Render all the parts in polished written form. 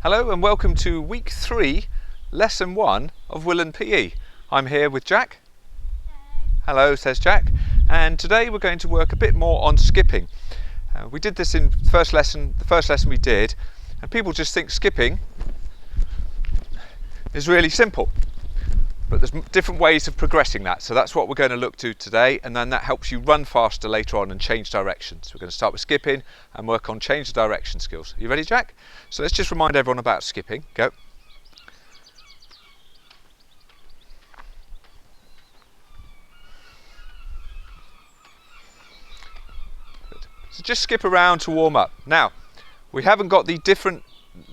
Hello and welcome to week 3, lesson 1 of Willand PE. I'm here with Jack. Hello, says Jack. And today we're going to work a bit more on skipping. We did this in the first lesson we did, and people just think skipping is really simple. But there's different ways of progressing that, so that's what we're going to look to today, and then that helps you run faster later on and change directions. We're going to start with skipping and work on change of direction skills. Are you ready, Jack? So let's just remind everyone about skipping. Go. Good. So just skip around to warm up. Now, we haven't got the different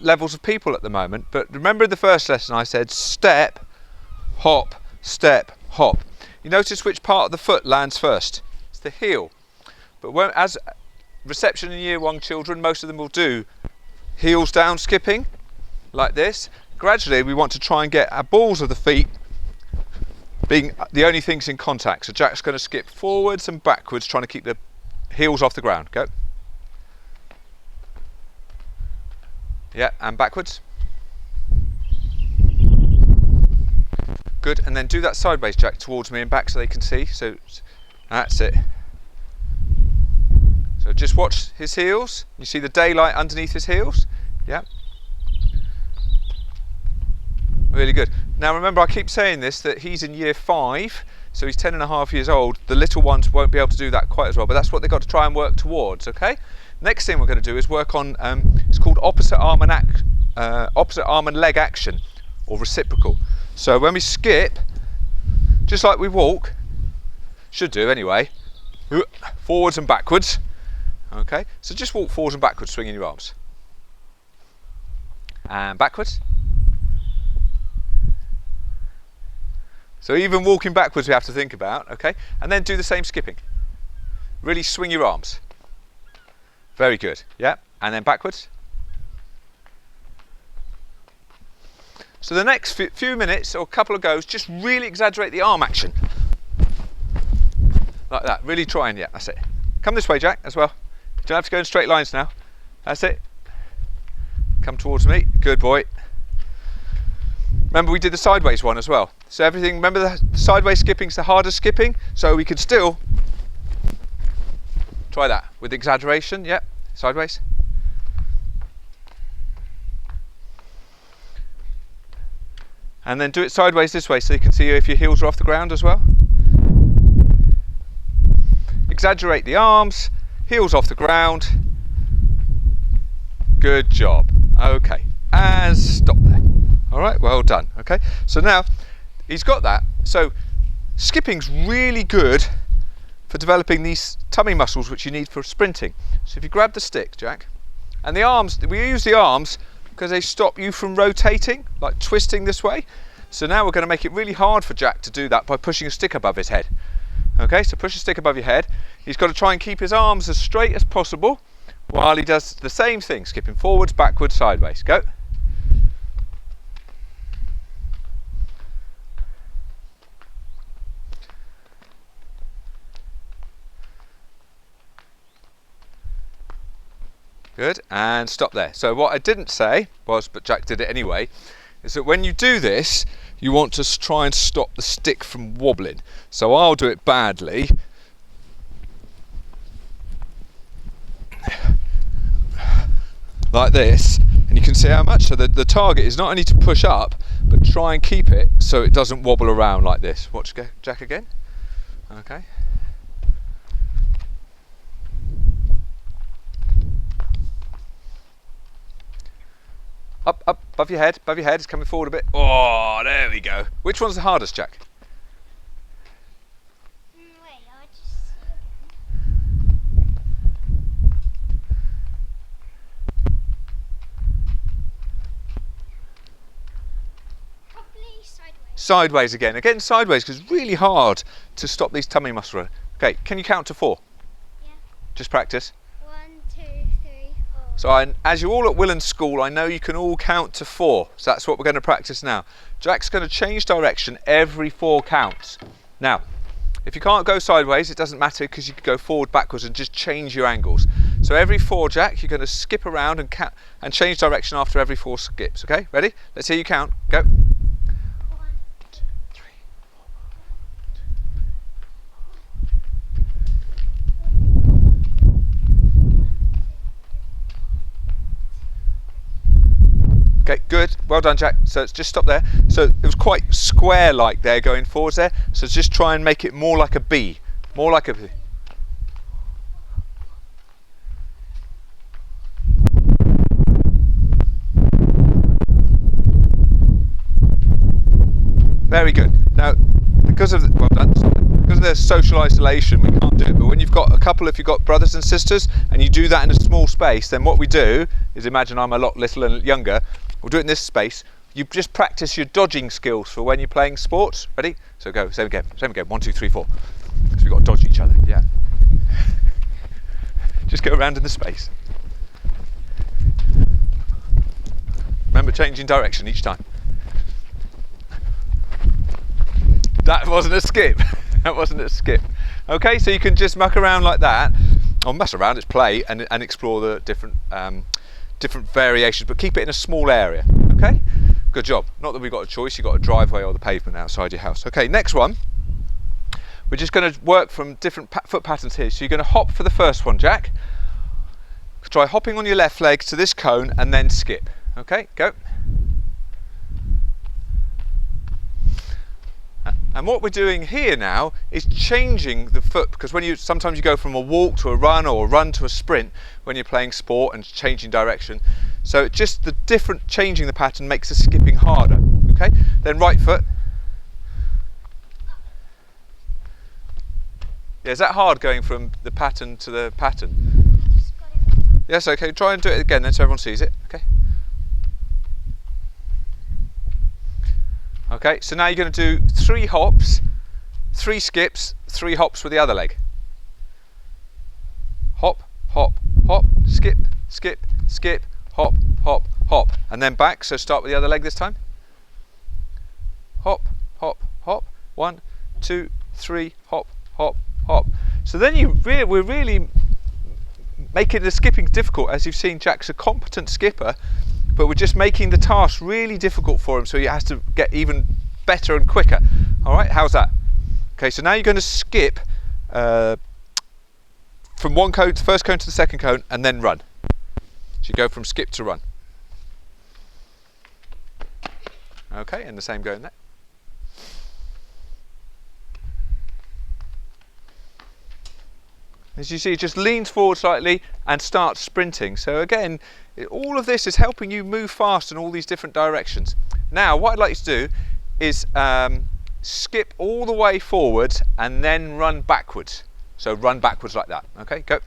levels of people at the moment, but remember in the first lesson I said step, hop, step, hop. You notice which part of the foot lands first? It's the heel. But as reception in year 1 children, most of them will do heels down skipping, like this. Gradually we want to try and get our balls of the feet being the only things in contact. So Jack's going to skip forwards and backwards, trying to keep the heels off the ground. Go. Yeah, and backwards. Good, and then do that sideways, Jack, towards me and back so they can see. So that's it. So just watch his heels. You see the daylight underneath his heels? Yeah. Really good. Now remember, I keep saying this, that he's in year 5, so he's 10.5 years old. The little ones won't be able to do that quite as well, but that's what they've got to try and work towards, okay? Next thing we're going to do is work on, it's called opposite arm and leg action, or reciprocal. So when we skip, just like we walk, should do anyway, forwards and backwards, okay? So just walk forwards and backwards, swinging your arms. And backwards. So even walking backwards we have to think about, okay? And then do the same skipping. Really swing your arms. Very good, yeah? And then backwards. So the next few minutes or couple of goes, just really exaggerate the arm action. Like that, really try and, yeah, that's it. Come this way, Jack, as well. You don't have to go in straight lines now. That's it. Come towards me, good boy. Remember we did the sideways one as well. So everything, remember the sideways skipping's the hardest skipping, so we could still try that with exaggeration, yeah, sideways. And then do it sideways this way so you can see if your heels are off the ground as well. Exaggerate the arms, heels off the ground. Good job. Okay, and stop there. All right, well done. Okay, so now he's got that. So skipping's really good for developing these tummy muscles which you need for sprinting. So if you grab the stick, Jack, and the arms, we use the arms because they stop you from rotating, like twisting this way. So now we're going to make it really hard for Jack to do that by pushing a stick above his head. Okay, so push a stick above your head. He's got to try and keep his arms as straight as possible while he does the same thing, skipping forwards, backwards, sideways. Go. Good, and stop there. So what I didn't say was, but Jack did it anyway, is that when you do this, you want to try and stop the stick from wobbling. So I'll do it badly. Like this, and you can see how much. So the target is not only to push up, but try and keep it so it doesn't wobble around like this. Watch Jack again. Okay. Up, up, above your head, it's coming forward a bit. Oh, there we go. Which one's the hardest, Jack? Wait, I'll just see Probably sideways. Sideways again. Again, sideways, because it's really hard to stop these tummy muscles. Okay, can you count to 4? Yeah. Just practice. 1, 2, 3, 4. So as you're all at Willand School, I know you can all count to 4. So that's what we're going to practice now. Jack's going to change direction every 4 counts. Now, If you can't go sideways, it doesn't matter because you can go forward, backwards and just change your angles. So every 4, Jack, you're going to skip around and change direction after every 4 skips, okay? Ready? Let's hear you count. Go. 1, 2, 3. Okay, good. Well done, Jack. So it's just stop there. So it was quite square-like there going forwards there. So just try and make it more like a B. More like a B. Very good. Now, because of well done, because of the social isolation, we can't do it. But when you've got a couple, if you've got brothers and sisters, and you do that in a small space, then what we do is, imagine I'm a lot little and younger. We'll do it in this space. You just practice your dodging skills for when you're playing sports. Ready? So go. Same again. Same again. 1, 2, 3, 4. Because we've got to dodge each other. Yeah. Just go around in the space. Remember, changing direction each time. That wasn't a skip. That wasn't a skip. Okay, so you can just muck around like that, or mess around, it's play, and explore the different variations, but keep it in a small area. Okay, good job. Not that we've got a choice, you've got a driveway or the pavement outside your house. Okay, next one. We're just going to work from different foot patterns here. So you're going to hop for the first one, Jack. Try hopping on your left leg to this cone and then skip. Okay, go. And what we're doing here now is changing the foot, because sometimes you go from a walk to a run or a run to a sprint when you're playing sport and changing direction. So just the different changing the pattern makes the skipping harder. Okay, then right foot. Yeah, is that hard going from the pattern to the pattern? I just got it. Yes, okay, try and do it again then so everyone sees it. Okay. Okay, so now you're going to do 3 hops, 3 skips, 3 hops with the other leg. Hop, hop, hop, skip, skip, skip, hop, hop, hop. And then back, so start with the other leg this time. Hop, hop, hop. 1, 2, 3, hop, hop, hop. So then we're really making the skipping difficult. As you've seen, Jack's a competent skipper, but we're just making the task really difficult for him, so he has to get even better and quicker. All right, how's that? Okay, so now you're going to skip from one cone, first cone to the second cone, and then run. So you go from skip to run. Okay, and the same going there. As you see, it just leans forward slightly and starts sprinting. So again, all of this is helping you move fast in all these different directions. Now, what I'd like you to do is skip all the way forwards and then run backwards. So run backwards like that. Okay, go.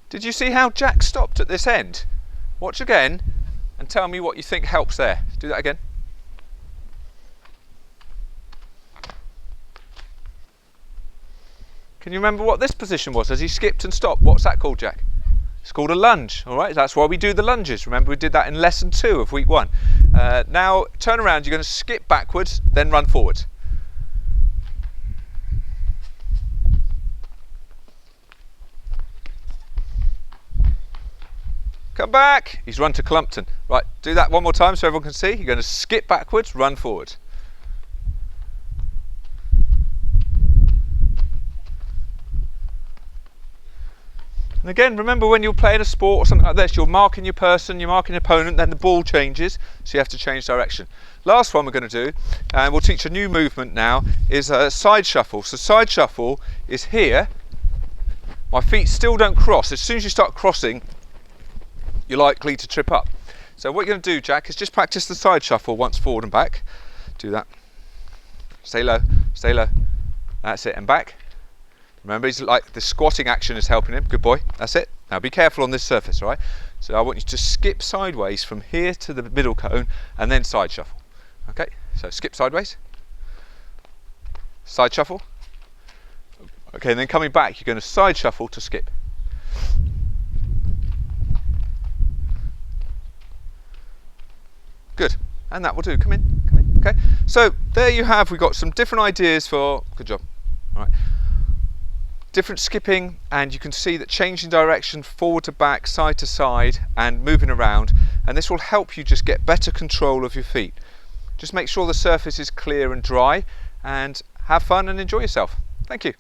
Did you see how Jack stopped at this end? Watch again and tell me what you think helps there. Do that again. Can you remember what this position was as he skipped and stopped? What's that called, Jack? It's called a lunge, all right? That's why we do the lunges. Remember, we did that in lesson 2 of week 1. Now, turn around, you're going to skip backwards, then run forwards. Come back. He's run to Clumpton. Right, do that one more time so everyone can see. You're going to skip backwards, run forwards. And again, remember when you're playing a sport or something like this, you're marking your person, you're marking your opponent, then the ball changes, so you have to change direction. Last one we're going to do, and we'll teach a new movement now, is a side shuffle. So side shuffle is here. My feet still don't cross. As soon as you start crossing, you're likely to trip up. So what you're going to do, Jack, is just practice the side shuffle once forward and back. Do that. Stay low, stay low. That's it, and back. Remember, he's like the squatting action is helping him. Good boy. That's it. Now be careful on this surface, all right? So I want you to skip sideways from here to the middle cone and then side shuffle. Okay, so skip sideways. Side shuffle. Okay, and then coming back, you're going to side shuffle to skip. Good. and that will do. Come in, come in. Okay, so there you have, we've got some different ideas for, good job, all right, different skipping, and you can see that changing direction forward to back, side to side, and moving around, and this will help you just get better control of your feet. Just make sure the surface is clear and dry, and have fun and enjoy yourself. Thank you.